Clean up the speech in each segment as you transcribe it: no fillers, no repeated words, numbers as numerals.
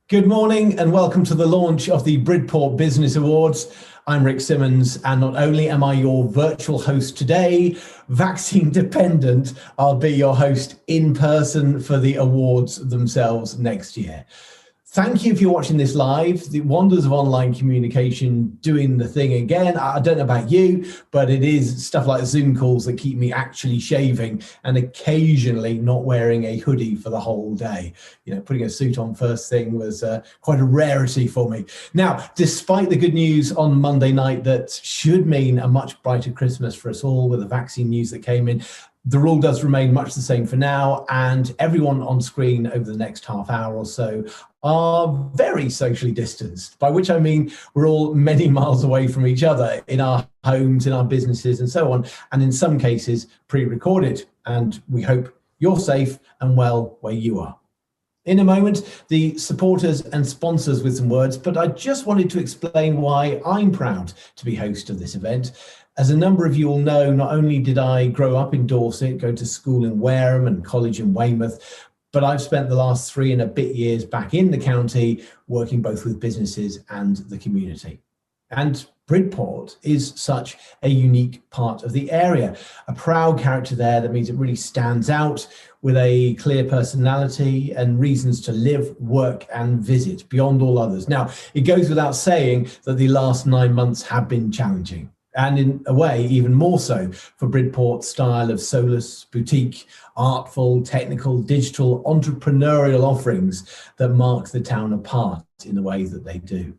Good morning and welcome to the launch of the Bridport Business Awards. I'm Rick Simmons, and not only am I your virtual host today, vaccine dependent, I'll be your host in person for the awards themselves next year. Thank you if you're watching this live. The wonders of online communication doing the thing again. I don't know about you, but it is stuff like Zoom calls that keep me actually shaving and occasionally not wearing a hoodie for the whole day. You know, putting a suit on first thing was quite a rarity for me. Now, despite the good news on Monday night that should mean a much brighter Christmas for us all with the vaccine news that came in, the rule does remain much the same for now, and everyone on screen over the next half hour or so are very socially distanced, by which I mean we're all many miles away from each other in our homes, in our businesses and so on, and in some cases pre-recorded. And we hope you're safe and well where you are. In a moment, the supporters and sponsors with some words, but I just wanted to explain why I'm proud to be host of this event. As a number of you will know, not only did I grow up in Dorset, go to school in Wareham and college in Weymouth, but I've spent the last 3 and a bit years back in the county, working both with businesses and the community. And Bridport is such a unique part of the area, a proud character there that means it really stands out with a clear personality and reasons to live, work and visit beyond all others. Now, it goes without saying that the last 9 months have been challenging. And in a way, even more so for Bridport's style of solus, boutique, artful, technical, digital, entrepreneurial offerings that mark the town apart in the way that they do.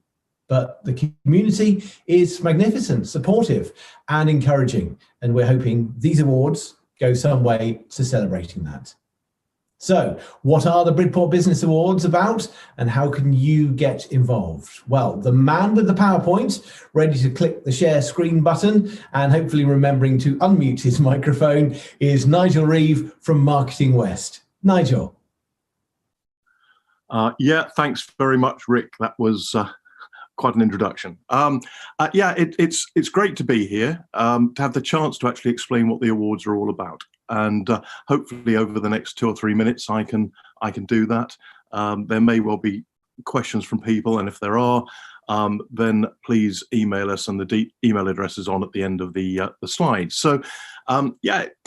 But the community is magnificent, supportive and encouraging. And we're hoping these awards go some way to celebrating that. So what are the Bridport Business Awards about and how can you get involved? Well, the man with the PowerPoint, ready to click the share screen button and hopefully remembering to unmute his microphone, is Nigel Reeve from Marketing West. Nigel. Yeah, thanks very much, Rick. That was quite an introduction. It's great to be here, to have the chance to actually explain what the awards are all about. And hopefully over the next 2 or 3 minutes, I can do that. There may well be questions from people, and if there are, then please email us, and the email address is on at the end of the slides. So,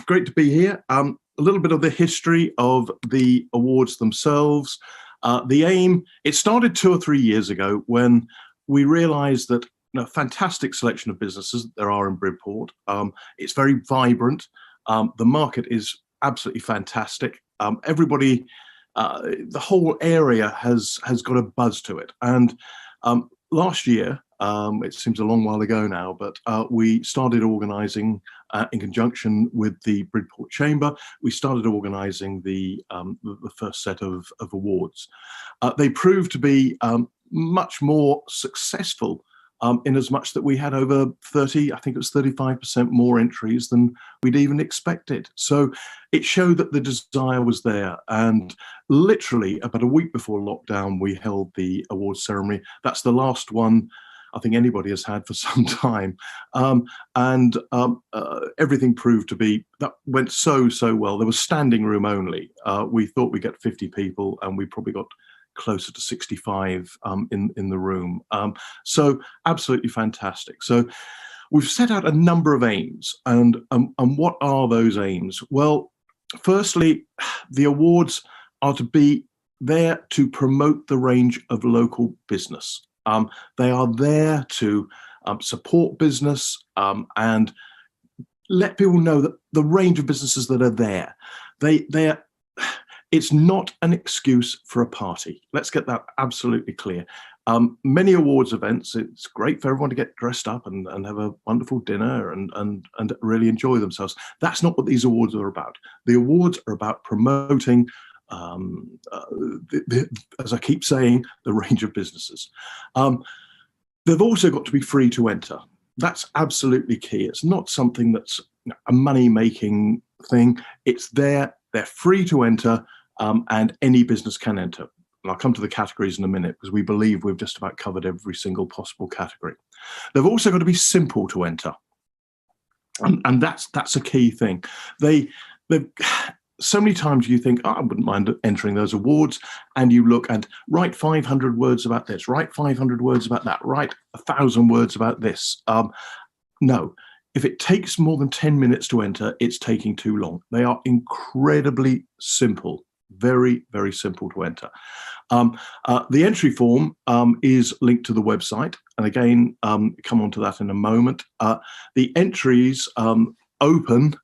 great to be here. A little bit of the history of the awards themselves. The aim, it started 2 or 3 years ago when we realised that a fantastic selection of businesses there are in Bridport. It's very vibrant. The market is absolutely fantastic. Everybody, the whole area has got a buzz to it. And last year, it seems a long while ago now, but we started organising in conjunction with the Bridport Chamber. We started organising the first set of awards. They proved to be much more successful in as much that we had over 30, I think it was 35% more entries than we'd even expected. So it showed that the desire was there. And literally about a week before lockdown, we held the awards ceremony. That's the last one I think anybody has had for some time. Everything proved to be, that went so well. There was standing room only. We thought we'd get 50 people and we probably got closer to 65 in the room. So absolutely fantastic. So we've set out a number of aims, and what are those aims? Well, firstly, the awards are to be there to promote the range of local business. They are there to support business and let people know that the range of businesses that are there, they're it's not an excuse for a party. Let's get that absolutely clear. Many awards events, it's great for everyone to get dressed up and have a wonderful dinner and really enjoy themselves. That's not what these awards are about. The awards are about promoting, as I keep saying, the range of businesses. They've also got to be free to enter. That's absolutely key. It's not something that's a money-making thing. It's there, they're free to enter, and any business can enter. And I'll come to the categories in a minute because we believe we've just about covered every single possible category. They've also got to be simple to enter. And that's a key thing. so many times you think, oh, I wouldn't mind entering those awards, and you look and write 500 words about this, write 500 words about that, write 1,000 words about this. No, if it takes more than 10 minutes to enter, it's taking too long. They are incredibly simple, very, very simple to enter. The entry form is linked to the website, and again, come on to that in a moment. The entries open.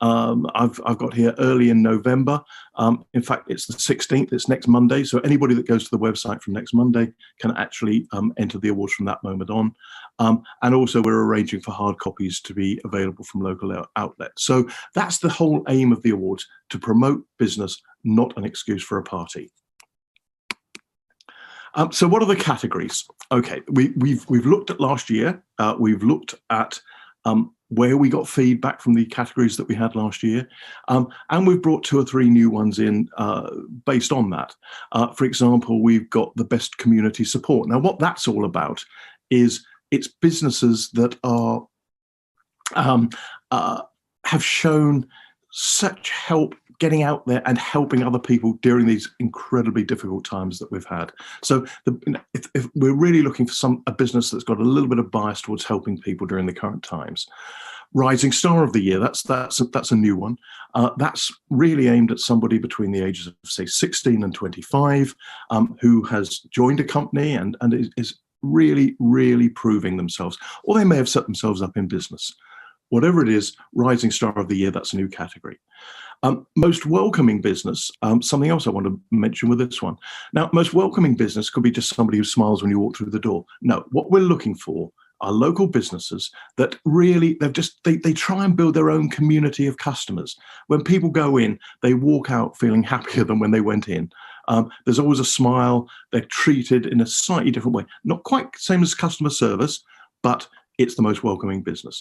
I've got here early in November. In fact, it's the 16th. It's next Monday. So anybody that goes to the website from next Monday can actually enter the awards from that moment on. And also, we're arranging for hard copies to be available from local outlets. So that's the whole aim of the awards: to promote business, not an excuse for a party. So what are the categories? Okay, we've looked at last year. We've looked at where we got feedback from the categories that we had last year, and we've brought 2 or 3 new ones in based on that. For example, we've got the best community support. Now, what that's all about is it's businesses that are have shown such help getting out there and helping other people during these incredibly difficult times that we've had. So if we're really looking for a business that's got a little bit of bias towards helping people during the current times. Rising Star of the Year, that's a new one. That's really aimed at somebody between the ages of, say, 16 and 25, who has joined a company and is really, really proving themselves, or they may have set themselves up in business. Whatever it is, Rising Star of the Year, that's a new category. Most welcoming business, something else I want to mention with this one. Now, most welcoming business could be just somebody who smiles when you walk through the door. No, what we're looking for are local businesses that really, they try and build their own community of customers. When people go in, they walk out feeling happier than when they went in. There's always a smile. They're treated in a slightly different way. Not quite the same as customer service, but it's the most welcoming business.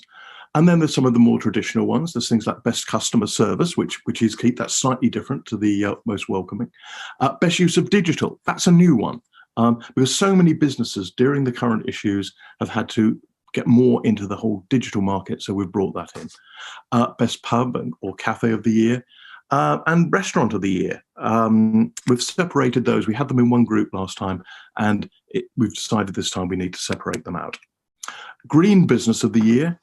And then there's some of the more traditional ones. There's things like best customer service, which is key. That's slightly different to the most welcoming. Best use of digital. That's a new one, because so many businesses during the current issues have had to get more into the whole digital market. So we've brought that in. Best pub or cafe of the year. And restaurant of the year. We've separated those. We had them in one group last time, and we've decided this time we need to separate them out. Green Business of the Year,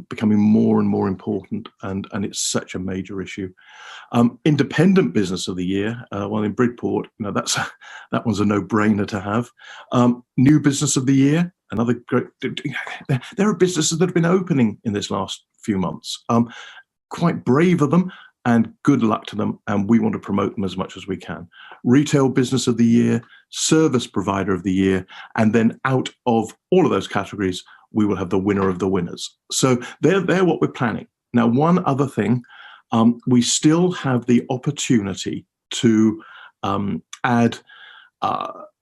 becoming more and more important, and it's such a major issue. Independent Business of the Year, well, in Bridport, that one's a no-brainer to have. New Business of the Year, another great. There are businesses that have been opening in this last few months. Quite brave of them, and good luck to them, and we want to promote them as much as we can. Retail Business of the Year, Service Provider of the Year, and then out of all of those categories, we will have the winner of the winners. So they're what we're planning. Now, one other thing, we still have the opportunity to add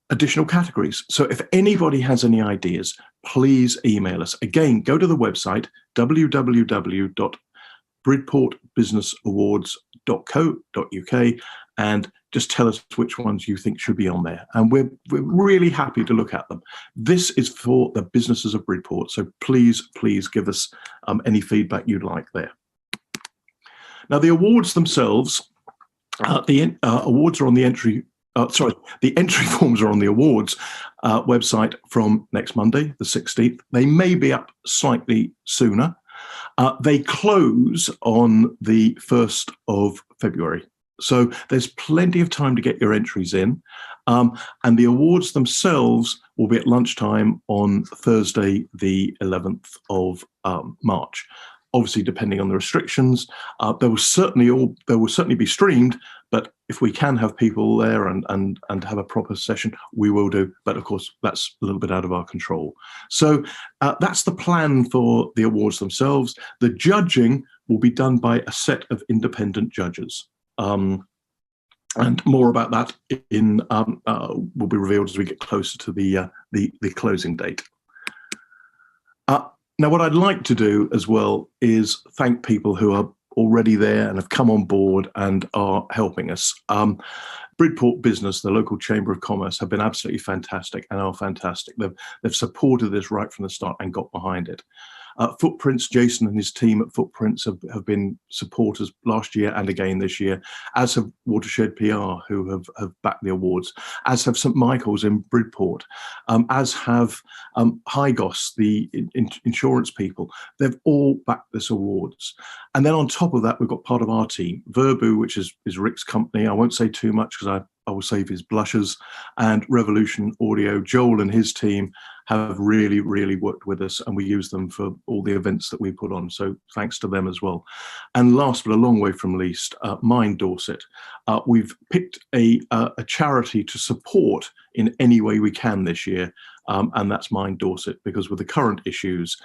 additional categories. So if anybody has any ideas, please email us. Again, go to the website, www.bridportbusinessawards.co.uk, and just tell us which ones you think should be on there. And we're really happy to look at them. This is for the businesses of Bridport, so please give us any feedback you'd like there. Now, the awards themselves, awards are on the entry. The entry forms are on the awards website from next Monday, the 16th. They may be up slightly sooner. They close on the 1st of February. So there's plenty of time to get your entries in. And the awards themselves will be at lunchtime on Thursday, the 11th of March. Obviously, depending on the restrictions, there will certainly be streamed. But if we can have people there and have a proper session, we will do. But of course, that's a little bit out of our control. So that's the plan for the awards themselves. The judging will be done by a set of independent judges. And more about that will be revealed as we get closer to the closing date. Now, what I'd like to do as well is thank people who are already there and have come on board and are helping us. Bridport Business, the local Chamber of Commerce, have been absolutely fantastic and are fantastic. They've supported this right from the start and got behind it. Footprints, Jason and his team at Footprints have been supporters last year and again this year, as have Watershed PR, who have backed the awards, as have St Michael's in Bridport, as have Hygos, the insurance people. They've all backed this awards. And then on top of that, we've got part of our team, Verbu, which is Rick's company. I won't say too much because I will save his blushes, and Revolution Audio. Joel and his team have really, really worked with us, and we use them for all the events that we put on. So thanks to them as well. And last but a long way from least, Mind Dorset. We've picked a charity to support in any way we can this year, and that's Mind Dorset, because with the current issues,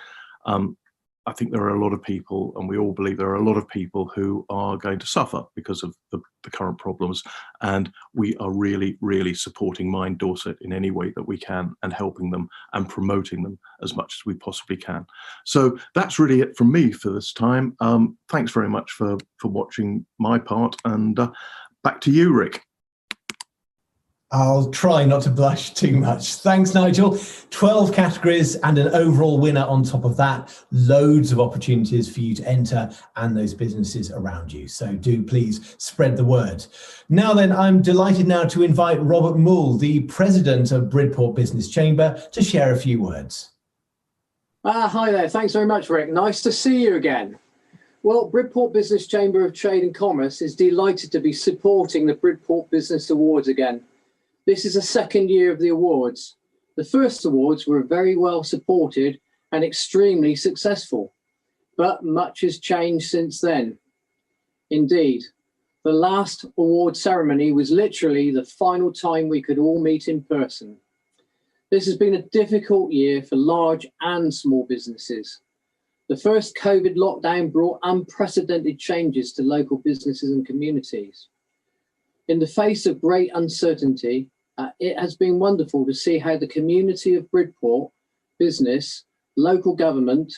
I think there are a lot of people, and we all believe there are a lot of people who are going to suffer because of the current problems. And we are really, really supporting Mind Dorset in any way that we can, and helping them and promoting them as much as we possibly can. So that's really it from me for this time. Thanks very much for watching my part, and back to you, Rick. I'll try not to blush too much. Thanks, Nigel. 12 categories and an overall winner on top of that. Loads of opportunities for you to enter and those businesses around you. So do please spread the word. Now then, I'm delighted now to invite Robert Moule, the president of Bridport Business Chamber, to share a few words. Hi there. Thanks very much, Rick. Nice to see you again. Well, Bridport Business Chamber of Trade and Commerce is delighted to be supporting the Bridport Business Awards again. This is the second year of the awards. The first awards were very well supported and extremely successful, but much has changed since then. Indeed, the last award ceremony was literally the final time we could all meet in person. This has been a difficult year for large and small businesses. The first COVID lockdown brought unprecedented changes to local businesses and communities. In the face of great uncertainty, it has been wonderful to see how the community of Bridport, business, local government,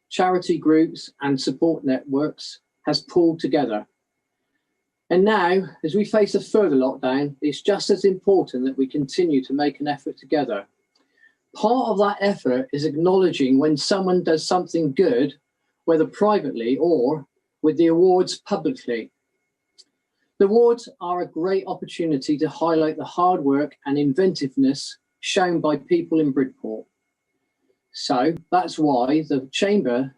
charity groups and support networks has pulled together. And now, as we face a further lockdown, it's just as important that we continue to make an effort together. Part of that effort is acknowledging when someone does something good, whether privately or with the awards publicly. The awards are a great opportunity to highlight the hard work and inventiveness shown by people in Bridport. So that's why the Chamber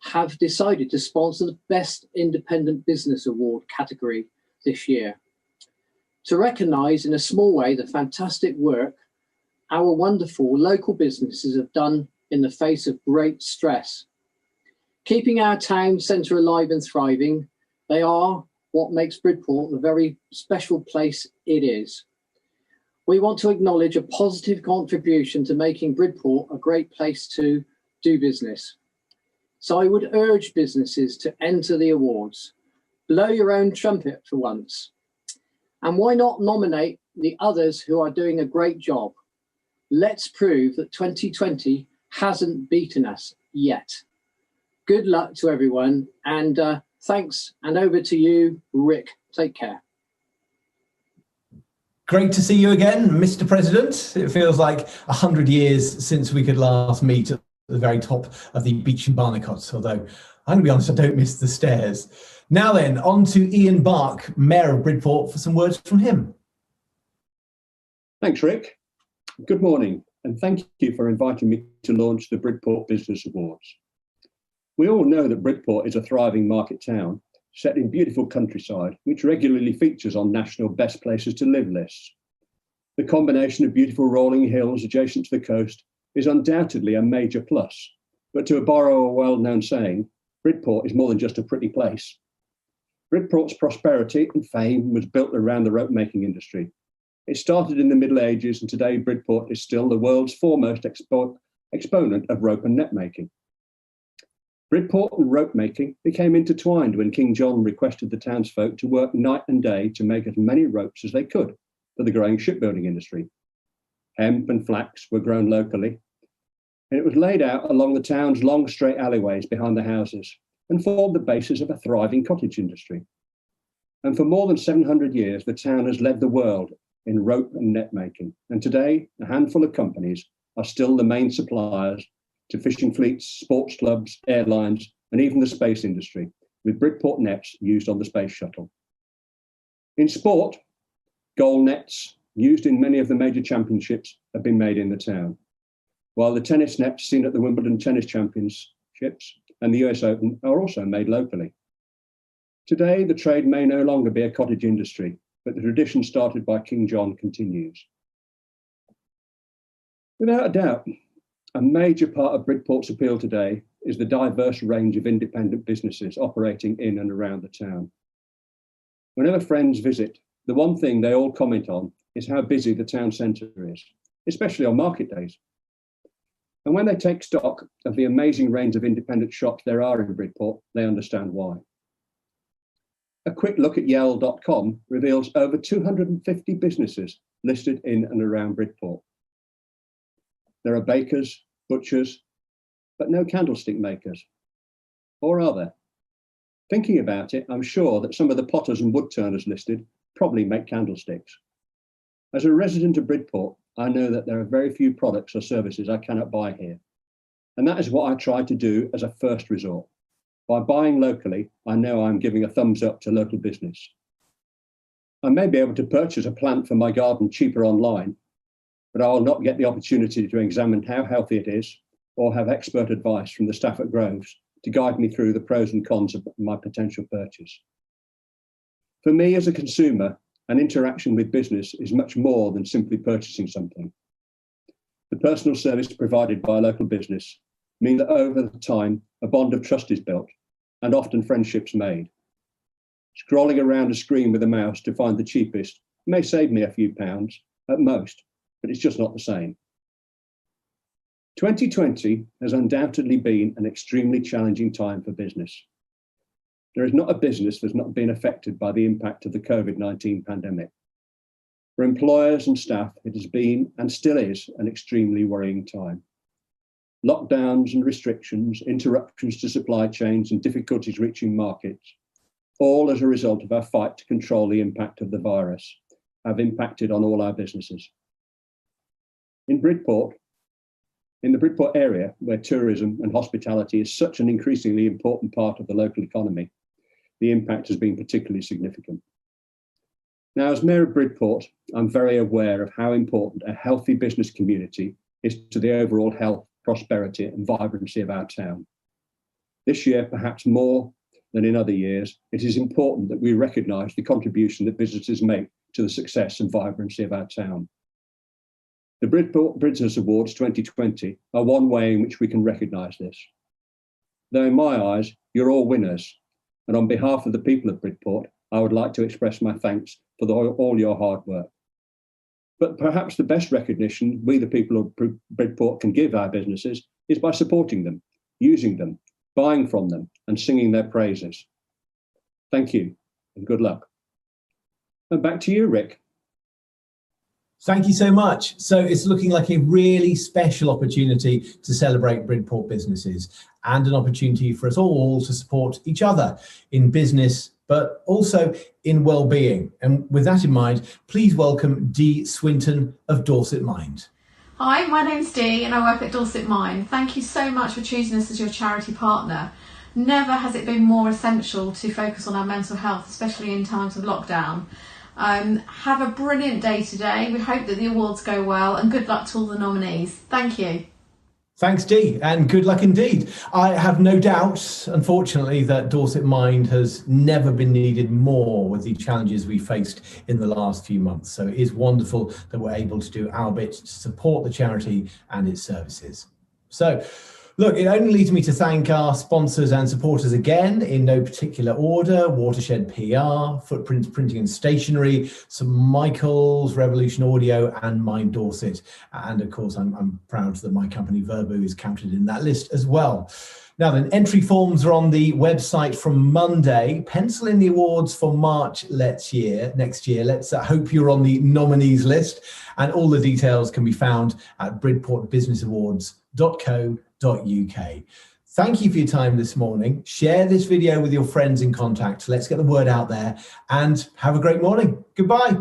have decided to sponsor the Best Independent Business Award category this year, to recognise in a small way the fantastic work our wonderful local businesses have done in the face of great stress. Keeping our town centre alive and thriving, they are what makes Bridport the very special place it is. We want to acknowledge a positive contribution to making Bridport a great place to do business. So I would urge businesses to enter the awards. Blow your own trumpet for once. And why not nominate the others who are doing a great job? Let's prove that 2020 hasn't beaten us yet. Good luck to everyone, and thanks, and over to you, Rick. Take care. Great to see you again, Mr. President. It feels like 100 years since we could last meet at the very top of the beach in Barnecots, although I'm going to be honest, I don't miss the stairs. Now then, on to Ian Bark, Mayor of Bridport, for some words from him. Thanks, Rick. Good morning, and thank you for inviting me to launch the Bridport Business Awards. We all know that Bridport is a thriving market town set in beautiful countryside, which regularly features on national best places to live lists. The combination of beautiful rolling hills adjacent to the coast is undoubtedly a major plus, but to borrow a well-known saying, Bridport is more than just a pretty place. Bridport's prosperity and fame was built around the rope making industry. It started in the Middle Ages, and today Bridport is still the world's foremost exponent of rope and net making. Bridport and rope making became intertwined when King John requested the townsfolk to work night and day to make as many ropes as they could for the growing shipbuilding industry. Hemp and flax were grown locally, and it was laid out along the town's long straight alleyways behind the houses and formed the basis of a thriving cottage industry. And for more than 700 years, the town has led the world in rope and net making. And today, a handful of companies are still the main suppliers to fishing fleets, sports clubs, airlines, and even the space industry, with Bridport nets used on the space shuttle. In sport, goal nets used in many of the major championships have been made in the town, while the tennis nets seen at the Wimbledon Tennis Championships and the US Open are also made locally. Today, the trade may no longer be a cottage industry, but the tradition started by King John continues. Without a doubt, a major part of Bridport's appeal today is the diverse range of independent businesses operating in and around the town. Whenever friends visit, the one thing they all comment on is how busy the town centre is, especially on market days. And when they take stock of the amazing range of independent shops there are in Bridport, they understand why. A quick look at Yell.com reveals over 250 businesses listed in and around Bridport. There are bakers, butchers, but no candlestick makers. Or are there? Thinking about it, I'm sure that some of the potters and wood turners listed probably make candlesticks. As a resident of Bridport, I know that there are very few products or services I cannot buy here. And that is what I try to do as a first resort. By buying locally, I know I'm giving a thumbs up to local business. I may be able to purchase a plant for my garden cheaper online, but I will not get the opportunity to examine how healthy it is or have expert advice from the staff at Groves to guide me through the pros and cons of my potential purchase. For me as a consumer, an interaction with business is much more than simply purchasing something. The personal service provided by a local business mean that over time, a bond of trust is built and often friendships made. Scrolling around a screen with a mouse to find the cheapest may save me a few pounds at most, but it's just not the same. 2020 has undoubtedly been an extremely challenging time for business. There is not a business that's not been affected by the impact of the COVID-19 pandemic. For employers and staff, it has been and still is an extremely worrying time. Lockdowns and restrictions, interruptions to supply chains and difficulties reaching markets, all as a result of our fight to control the impact of the virus, have impacted on all our businesses. In the Bridport area, where tourism and hospitality is such an increasingly important part of the local economy, the impact has been particularly significant. Now, as Mayor of Bridport, I'm very aware of how important a healthy business community is to the overall health, prosperity and vibrancy of our town. This year, perhaps more than in other years, it is important that we recognise the contribution that businesses make to the success and vibrancy of our town. The Bridport Business Awards 2020 are one way in which we can recognise this. Though in my eyes, you're all winners, and on behalf of the people of Bridport, I would like to express my thanks for all your hard work. But perhaps the best recognition we, the people of Bridport, can give our businesses is by supporting them, using them, buying from them, and singing their praises. Thank you, and good luck. And back to you, Rick. Thank you so much. So it's looking like a really special opportunity to celebrate Bridport businesses and an opportunity for us all to support each other in business, but also in well-being. And with that in mind, please welcome Dee Swinton of Dorset Mind. Hi, my name's Dee and I work at Dorset Mind. Thank you so much for choosing us as your charity partner. Never has it been more essential to focus on our mental health, especially in times of lockdown. Have a brilliant day today. We hope that the awards go well and good luck to all the nominees. Thank you. Thanks, Dee, and good luck indeed. I have no doubt, unfortunately, that Dorset Mind has never been needed more with the challenges we faced in the last few months. So it is wonderful that we're able to do our bit to support the charity and its services. So, look, it only leaves me to thank our sponsors and supporters again in no particular order: Watershed PR, Footprints Printing and Stationery, St Michael's, Revolution Audio and Mind Dorset. And of course, I'm proud that my company Verbu is counted in that list as well. Now then, entry forms are on the website from Monday. Pencil in the awards for March next year. Let's hope you're on the nominees list. And all the details can be found at bridportbusinessawards.co.uk. Thank you for your time this morning. Share this video with your friends and contacts. Let's get the word out there and have a great morning. Goodbye.